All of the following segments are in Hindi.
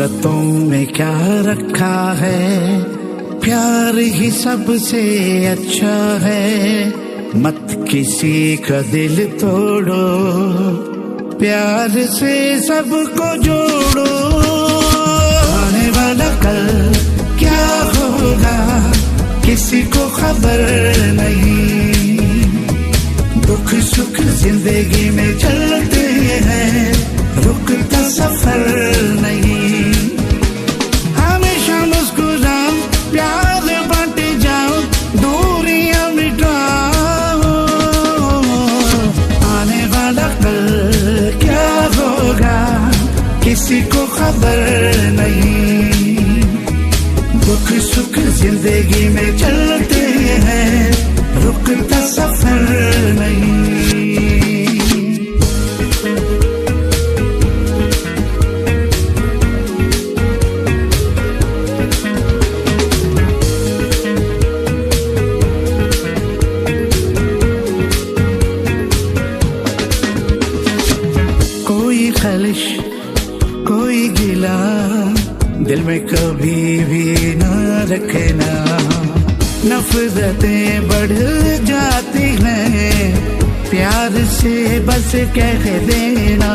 सूरतों में क्या रखा है, प्यार ही सबसे अच्छा है। मत किसी का दिल तोड़ो, प्यार से सबको जोड़ो। आने वाला कल क्या होगा किसी को खबर नहीं। दुख सुख जिंदगी में चलते हैं, रुकता सफर नहीं। हमेशा मुस्कुराओ, प्यार बांटे जाओ, दूरियां मिटाओ। आने वाला कल क्या होगा किसी को खबर नहीं। दुख सुख जिंदगी में चलते हैं, रुकता सफर नहीं। कोई खलिश कोई गिला दिल में कभी भी न रखना। नफरतें बढ़ जाती हैं, प्यार से बस कह देना।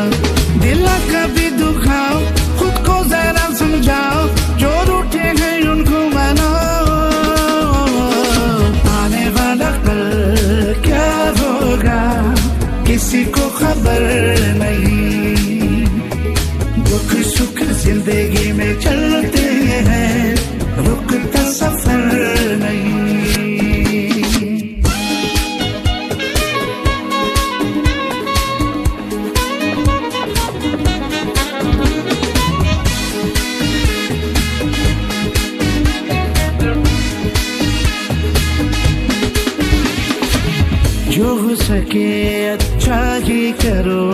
दिल कभी दुखाओ, खुद को जरा समझाओ, जो रूठे हैं उनको मनाओ। आने वाला कल क्या होगा किसी को खबर नहीं। दुख सुख जिंदगी में चलते हैं, रुकता सफर नहीं। जो हो सके अच्छा ही करो,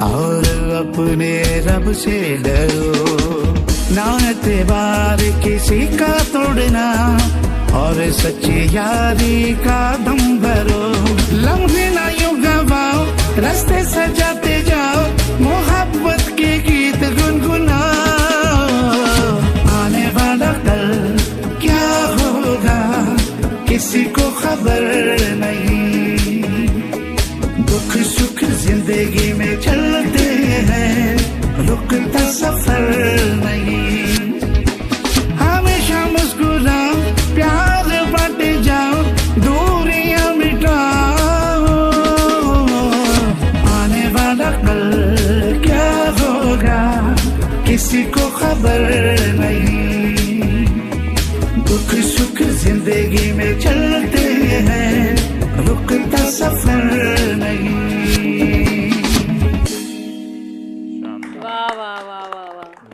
और अपने रब से डरो। ना एतबार किसी का तोड़ना, और सच्ची यारी का दम भरो। लम्हे ना यूं गवाओ, रास्ते सजाते जाओ, मोहब्बत के गीत गुनगुनाओ। आने वाला कल क्या होगा किसी को खबर नहीं। दुख सुख जिंदगी में चलते हैं, रुकता सफर नहीं। हमेशा मुस्कुराओ, प्यार बांटे जाओ, दूरियां मिटाओ। आने वाला कल क्या होगा किसी को खबर नहीं। दुख सुख जिंदगी में चलते हैं, रुकता सफर नहीं।